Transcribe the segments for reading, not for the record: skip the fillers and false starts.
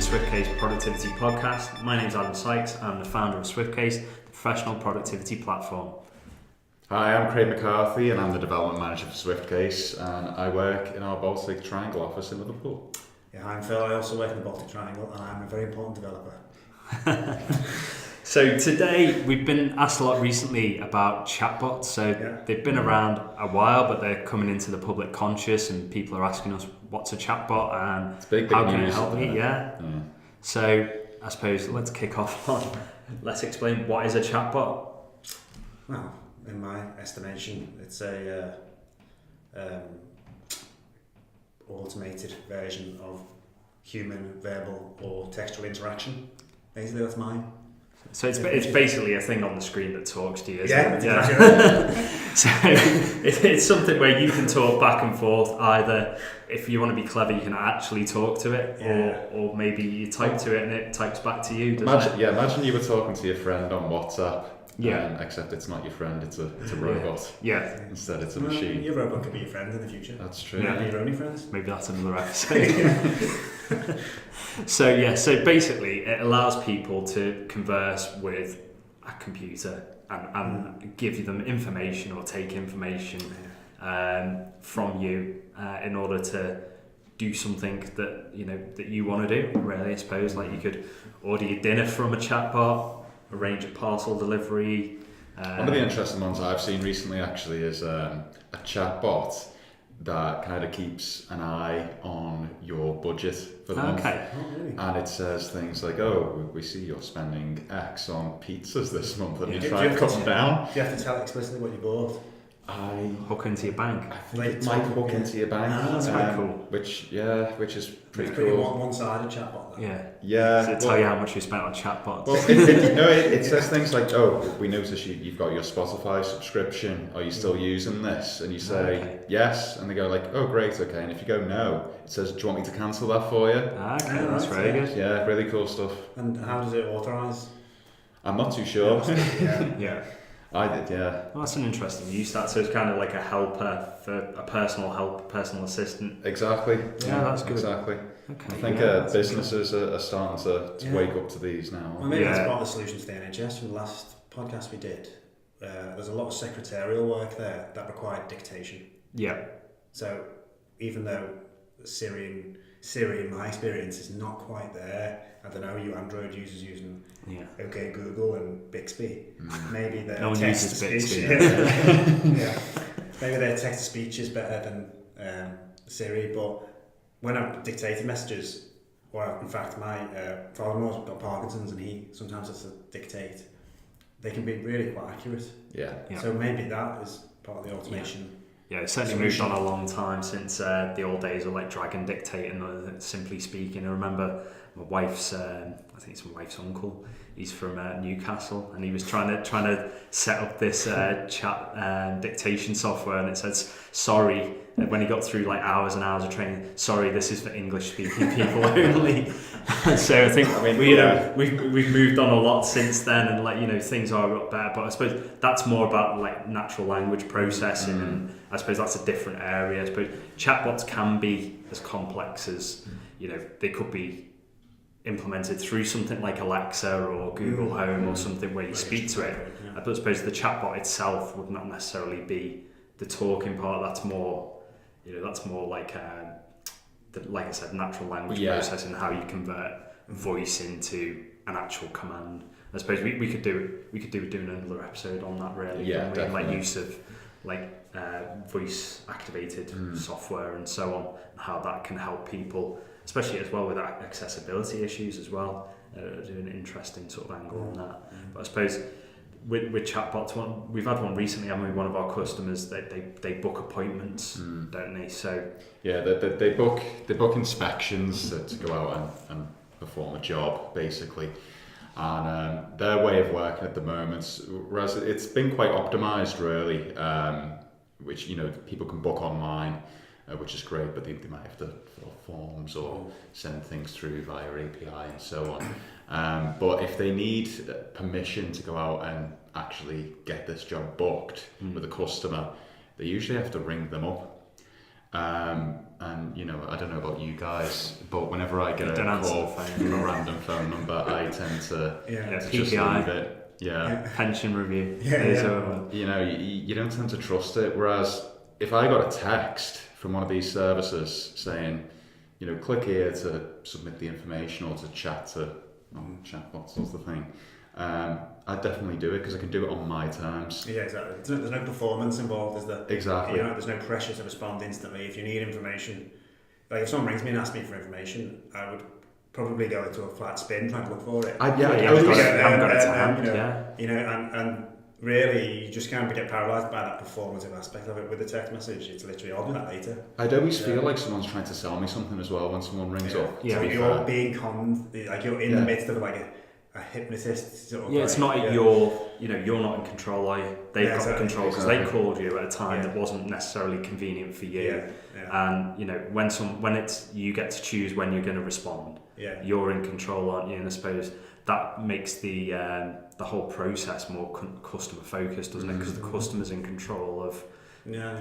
SwiftCase Productivity Podcast. My name is Adam Sykes. I'm the founder of SwiftCase, the professional productivity platform. Hi, I'm Craig McCarthy and I'm the development manager for SwiftCase, and I work in our Baltic Triangle office in Liverpool. Yeah, I'm Phil. I also work in the Baltic Triangle and I'm a very important developer. So today we've been asked a lot recently about chatbots. So they've been around a while, but they're coming into the public conscious and people are asking us what's a chatbot and big how can news, it help me? Yeah. So I suppose let's kick off on, let's explain what is a chatbot. Well, in my estimation, it's a automated version of human, verbal or textual interaction. Basically, that's mine. So it's basically a thing on the screen that talks to you, isn't it? Yeah. Exactly. So it's something where you can talk back and forth. Either if you want to be clever, you can actually talk to it, or maybe you type to it and it types back to you. Imagine you were talking to your friend on WhatsApp. Except it's not your friend, it's a robot. Yeah. Instead, it's a machine. Your robot could be your friend in the future. That's true. Yeah. Be your only friends. Maybe that's another episode. So basically, it allows people to converse with a computer and give them information or take information from you in order to do something that you want to do. Really, I suppose, like you could order your dinner from a chatbot, arrange a parcel delivery. One of the interesting ones I've seen recently actually is a chatbot that kind of keeps an eye on your budget for the month. Okay. Oh, really? And it says things like, we see you're spending X on pizzas this month, and you Do try and cut them down. Do you have to tell explicitly what you bought? Hook into your bank. I think it might hook into your bank. That's quite cool. Which is pretty It's cool. one-sided chatbot. Yeah. Does it tell you how much you spent on chatbots? Well, it says things like, we notice you've got your Spotify subscription. Are you still using this? And you say yes, and they go like, oh great, okay. And if you go no, it says, do you want me to cancel that for you? Okay, that's very good. Yeah, really cool stuff. And how does it authorise? I'm not too sure. Yeah. I did, yeah. Well, that's an interesting use. So it's kind of like a helper for a personal assistant. Exactly. Yeah, that's good. Exactly. Okay. I think businesses are starting to wake up to these now. Well, maybe that's part of the solution to the NHS. From the last podcast we did, there's a lot of secretarial work there that required dictation. Yeah. So even though Siri, in my experience, is not quite there. I don't know, you Android users using OK Google and Bixby. Maybe their no one uses Bixby. Yeah. Maybe their text to speech is better than Siri, but when I'm dictating messages, or in fact my father-in-law's got Parkinson's and he sometimes has to dictate, they can be really quite accurate. Yeah. So maybe that is part of the automation. Yeah, it's certainly moved on a long time since the old days of like drag and dictate and simply speaking. I remember my wife's, I think it's my wife's uncle. He's from Newcastle, and he was trying to set up this chat dictation software, and it says sorry when he got through like hours and hours of training. Sorry, this is for English speaking people only. So I think we've moved on a lot since then, and things are a lot better. But I suppose that's more about like natural language processing, and I suppose that's a different area. I suppose chatbots can be as complex as they could be implemented through something like Alexa or Google Home or something where you speak to it. But I suppose the chatbot itself would not necessarily be the talking part. That's more like like I said, natural language processing, how you convert voice into an actual command. I suppose we could do another episode on that, really. Yeah, definitely. Like use of voice activated software and so on, and how that can help people, especially as well with accessibility issues as well. Doing an interesting sort of angle on that. But I suppose with chatbots, we've had one recently, haven't we? One of our customers, they book appointments, don't they? So yeah, they book inspections to go out and perform a job basically. And their way of working at the moment, whereas it's been quite optimized really, which people can book online, which is great, but they might have to fill forms or send things through via API and so on. But if they need permission to go out and actually get this job booked with a customer, they usually have to ring them up. And I don't know about you guys, but whenever I get a Don't answer call the phone. from a random phone number, I tend to, Yeah, to just PPI. leave it. Yeah. Pension review. Yeah. You don't tend to trust it. Whereas if I got a text from one of these services saying, click here to submit the information or to chat to chatbots, sort of thing, I'd definitely do it because I can do it on my terms. Yeah, exactly. There's no performance involved, is there? Exactly. There's no pressure to respond instantly. If you need information, like if someone rings me and asks me for information, I would probably go into a flat spin trying to look for it. I haven't got it to hand. And really, you just kind of get paralysed by that performative aspect of it. With the text message, it's literally, I'll do that later. I'd always feel like someone's trying to sell me something as well when someone rings up. So you're being conned, like you're in the midst of like a hypnotist sort of. Yeah, it's not you're not in control, are you? They've got the control because they called you at a time that wasn't necessarily convenient for you. And when it's you get to choose when you're going to respond. Yeah. You're in control, aren't you? And I suppose that makes the whole process more customer focused, doesn't it? Because the customer's in control of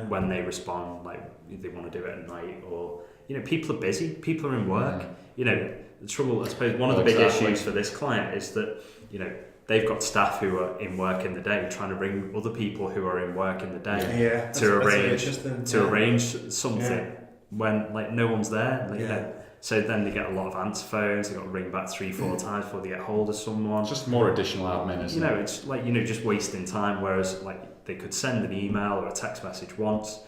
when they respond. Like they want to do it at night, or people are busy, people are in work. The trouble, I suppose, one of the big issues for this client is that they've got staff who are in work in the day trying to ring other people who are in work in the day to arrange something when no one's there. So then they get a lot of answer phones. They've got to ring back 3-4 times before they get hold of someone. It's just more additional admin, isn't it? It's like just wasting time. Whereas they could send an email or a text message once,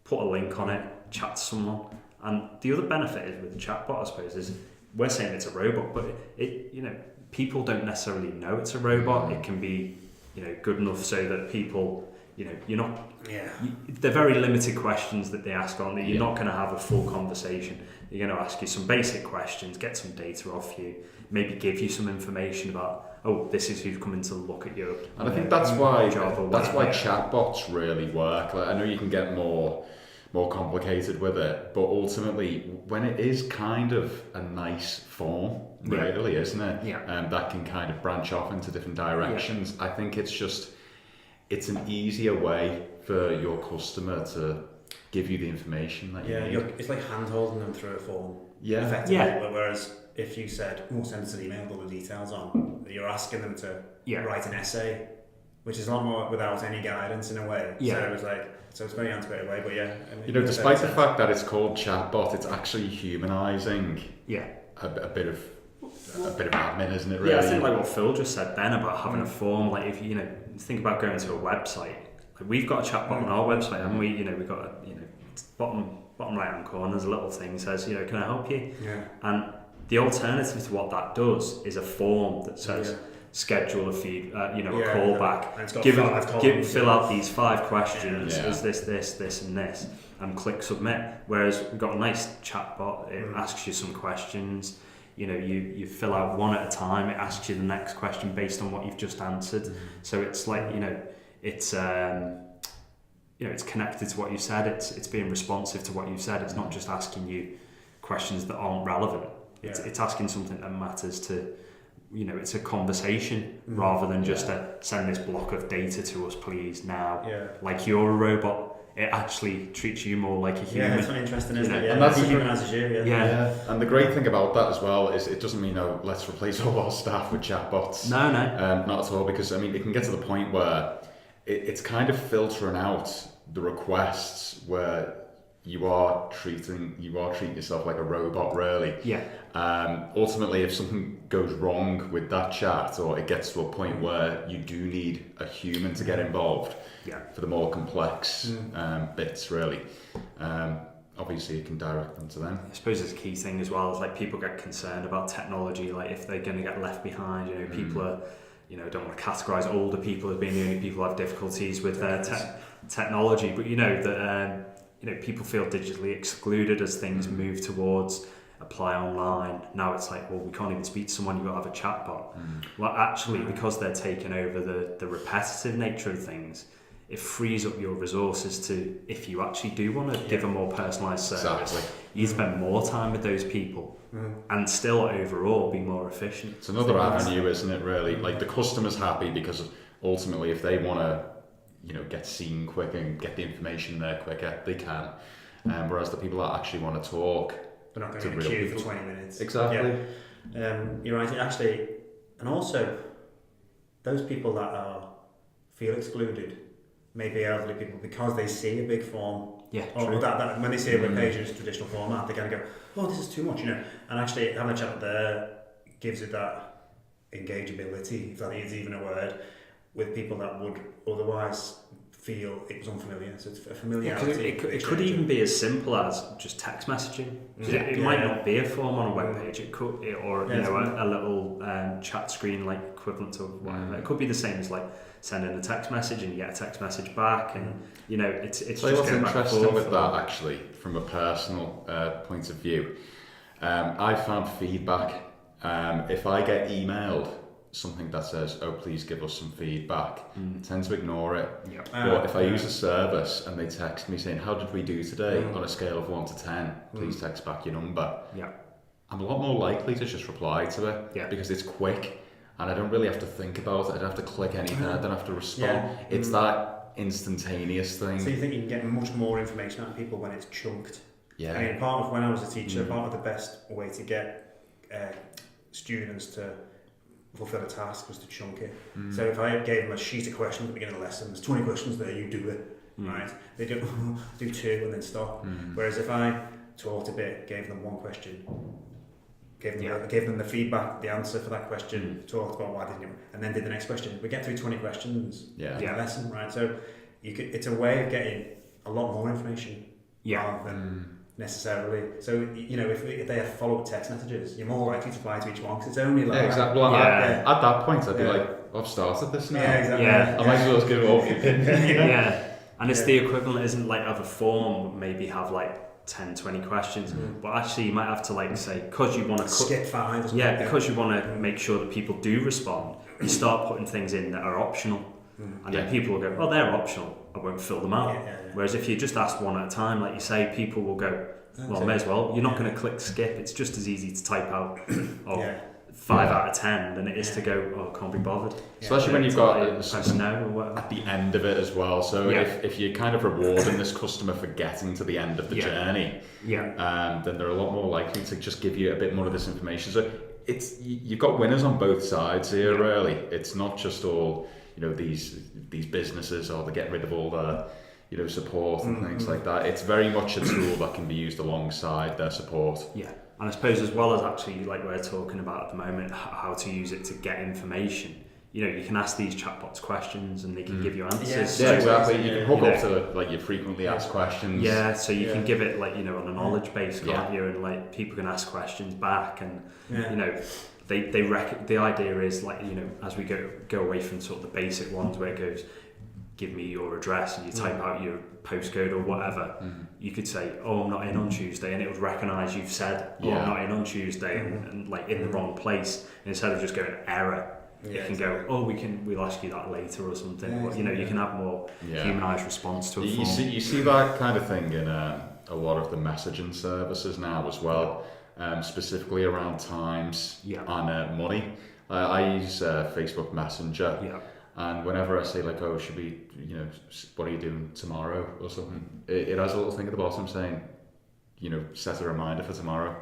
put a link on it, chat to someone. And the other benefit is with the chatbot, I suppose, is we're saying it's a robot, but it people don't necessarily know it's a robot. It can be good enough so that people you're not. They're very limited questions that they ask, aren't they? You're not going to have a full conversation. They're going to ask you some basic questions, get some data off you, maybe give you some information about, this is who's coming to look at your and I think that's why job chatbots really work. I know you can get more complicated with it, but ultimately when it is kind of a nice form, really, isn't it? That can kind of branch off into different directions. I think it's an easier way for your customer to give you the information that you need. It's like hand-holding them through a form. Effectively. Whereas if you said, send us an email with all the details on, you're asking them to write an essay, which is a lot more without any guidance in a way. So it's very antiquated way, but despite the fact that it's called chatbot, it's actually humanising a bit of admin, isn't it? Really? I think what Phil just said then about having a form. Like if you think about going to a website, we've got a chatbot on our website, haven't we? We've got a bottom right hand corner. There's a little thing that says can I help you? And the alternative to what that does is a form that says schedule a feed, a call back. Fill out these 5 questions. Is this, and this, and click submit. Whereas we've got a nice chatbot. It asks you some questions. You fill out one at a time. It asks you the next question based on what you've just answered. So it's like it's it's connected to what you said. It's being responsive to what you've said. It's not just asking you questions that aren't relevant. It's asking something that matters to. It's a conversation rather than just send this block of data to us, please, now. Like you're a robot. It actually treats you more like a human. That's very interesting, isn't it? And that's humanises you. And the great thing about that as well is it doesn't mean let's replace all our staff with chatbots. No. Not at all, because it can get to the point where it's kind of filtering out the requests where you are treating yourself like a robot, really. Ultimately, if something goes wrong with that chat, or it gets to a point where you do need a human to get involved for the more complex bits, really, obviously you can direct them to them. I suppose it's a key thing as well. Is like people get concerned about technology, like if they're going to get left behind. People are, don't want to categorise older people as being the only people who have difficulties with technology, but that people feel digitally excluded as things move towards apply online. Now it's like, we can't even speak to someone, you've got to have a chatbot. Well, actually, because they're taking over the repetitive nature of things, it frees up your resources to, if you actually do want to give a more personalised service, you spend more time with those people and still overall be more efficient. It's another avenue, isn't it, really? Like the customer's happy because ultimately if they want to get seen quick and get the information there quicker, they can. whereas the people that actually want to talk, they're not going to to real queue people. for 20 minutes. Exactly. Yeah. You're right, actually, and also those people that feel excluded, maybe elderly people, because they see a big form. Yeah, Or true. that when they see a web page in its traditional format, they kind of go, oh, this is too much, And actually having a chat there gives it that engageability, if that is even a word, with people that would otherwise feel it was unfamiliar. So it's a familiarity. It could even be as simple as just text messaging. It might not be a form on a web page. It could, a little chat screen like equivalent to whatever. It could be the same as like sending a text message and you get a text message back, and it's So just what's going back and interesting forth. with that, actually, from a personal point of view, I found feedback. If I get emailed something that says, oh, please give us some feedback, I tend to ignore it. But if I use a service and they text me saying, how did we do today on a scale of 1 to 10, please text back your number, I'm a lot more likely to just reply to it because it's quick and I don't really have to think about it. I don't have to click anything, I don't have to respond. It's that instantaneous thing. So you think you can get much more information out of people when it's chunked? Yeah. I mean, part of when I was a teacher, part of the best way to get students to fulfill a task was to chunk it. So if I gave them a sheet of questions at the beginning of the lesson, there's 20 questions there, you do it, right? They do 2 and then stop. Whereas if I taught a bit, gave them one question, gave them the feedback, the answer for that question, talked about why didn't you, and then did the next question. We get through 20 questions in the lesson, right? So it's a way of getting a lot more information rather than necessarily. So if they have follow-up text messages, you're more likely to reply to each one because it's only like exactly. Well, at that point, I'd be like, I've started this now. Exactly. I might as well just give it all your opinion. And it's the equivalent, isn't like of a form, maybe have like 10, 20 questions, but actually you might have to like say, because you want to skip 5 or something. because you want to make sure that people do respond, you start putting things in that are optional, and then people will go, well, they're optional, I won't fill them out. Whereas if you just ask one at a time, like you say, people will go, well, may as well. You're not going to click skip. It's just as easy to type out 5 out of 10 than it is to go, oh, I can't be bothered. Especially when you've got something no or whatever at the end of it as well. So if you're kind of rewarding this customer for getting to the end of the journey, then they're a lot more likely to just give you a bit more of this information. So you've got winners on both sides here, really. It's not just all these businesses, or they get rid of all the support and things like that. It's very much a tool that can be used alongside their support. And I suppose as well as actually like we're talking about at the moment, how to use it to get information. You can ask these chatbots questions and they can give you answers. Yeah, exactly. You can hook up to like your frequently asked questions. Yeah, so you can give it like on a knowledge base, can't you? And like people can ask questions back, and the idea is like as we go away from sort of the basic ones where it goes, give me your address, and you type out your postcode or whatever, you could say, oh, I'm not in on Tuesday, and it would recognise you've said, oh, I'm not in on Tuesday, and like in the wrong place. And instead of just going error, it can go, oh, we'll ask you that later or something. But, you can have more humanised response to a form. You see that kind of thing in a lot of the messaging services now as well, specifically around times and money. I use Facebook Messenger. And whenever I say like, oh, should we, what are you doing tomorrow or something, it has a little thing at the bottom saying, set a reminder for tomorrow.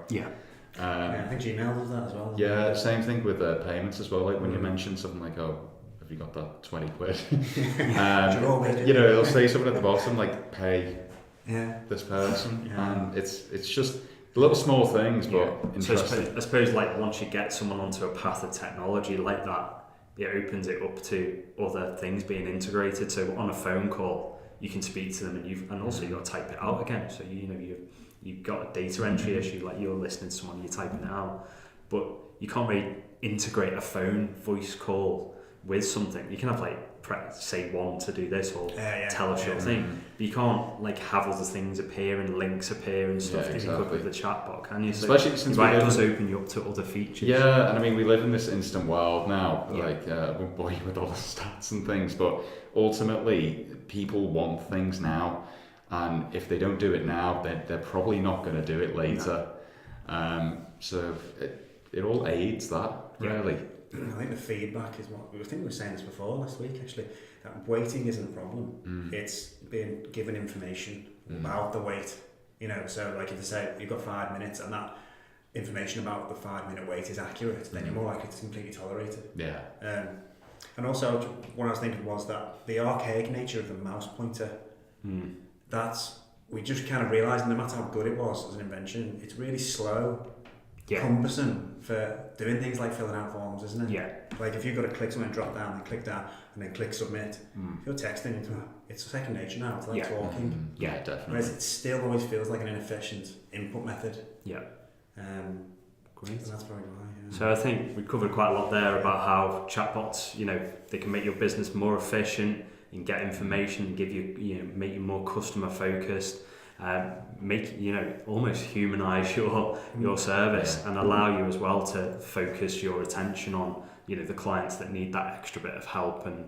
I think Gmail does that as well. Yeah, same thing with payments as well. Like when you mention something like, oh, have you got that 20 quid? It'll say something at the bottom like, pay this person. And it's just little small things, but interesting. So I suppose like once you get someone onto a path of technology like that, it opens it up to other things being integrated. So on a phone call, you can speak to them, and also you've got to type it out again. So you've got a data entry issue, like you're listening to someone, you're typing it out, but you can't really integrate a phone voice call with something. You can have like say one to do this or tell a short thing, but you can't like have other things appear and links appear and stuff that you could with the chatbot, can you? So especially since it does open you up to other features. Yeah, and I mean we live in this instant world now. Like I won't bore you with all the stats and things, but ultimately people want things now, and if they don't do it now, they're probably not going to do it later. So it all aids that really. I think the feedback is what I think we were saying this before last week actually, that waiting isn't a problem. It's being given information about the wait You know, so like if they say you've got 5 minutes and that information about the 5 minute wait is accurate, then you're more likely to completely tolerate it. Yeah. And also, what I was thinking was that the archaic nature of the mouse pointer, that's, we just kind of realised no matter how good it was as an invention, it's really slow, cumbersome for doing things like filling out forms, isn't it? Yeah. Like if you've got to click something, drop down, and click that, and then click submit. If you're texting, it's second nature now. It's like talking. Yeah, definitely. Whereas it still always feels like an inefficient input method. Yeah. Great. And that's probably why. Yeah. So I think we covered quite a lot there about how chatbots, you know, they can make your business more efficient and get information, give you, you know, make you more customer focused, make, you know, almost humanize your service and allow you as well to focus your attention on, you know, the clients that need that extra bit of help, and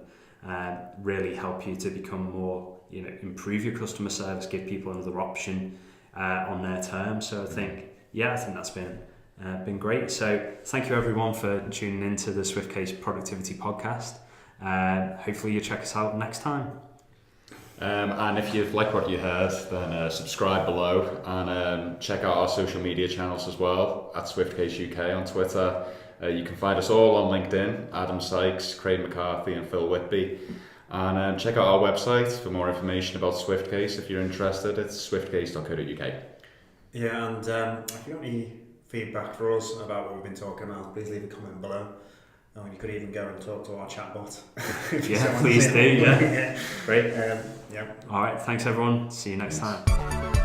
really help you to become more, you know, improve your customer service, give people another option on their terms. So I think that's been great. So thank you everyone for tuning into the SwiftCase Productivity Podcast. Hopefully you check us out next time. And if you've liked what you heard, then subscribe below and check out our social media channels as well, at SwiftCase UK on Twitter. You can find us all on LinkedIn, Adam Sykes, Craig McCarthy and Phil Whitby. And check out our website for more information about SwiftCase if you're interested. It's swiftcase.co.uk. Yeah, and if you got any feedback for us about what we've been talking about, please leave a comment below. Oh, you could even go and talk to our chatbot. Yeah, please do. Yeah. Great. All right. Thanks everyone. See you next time.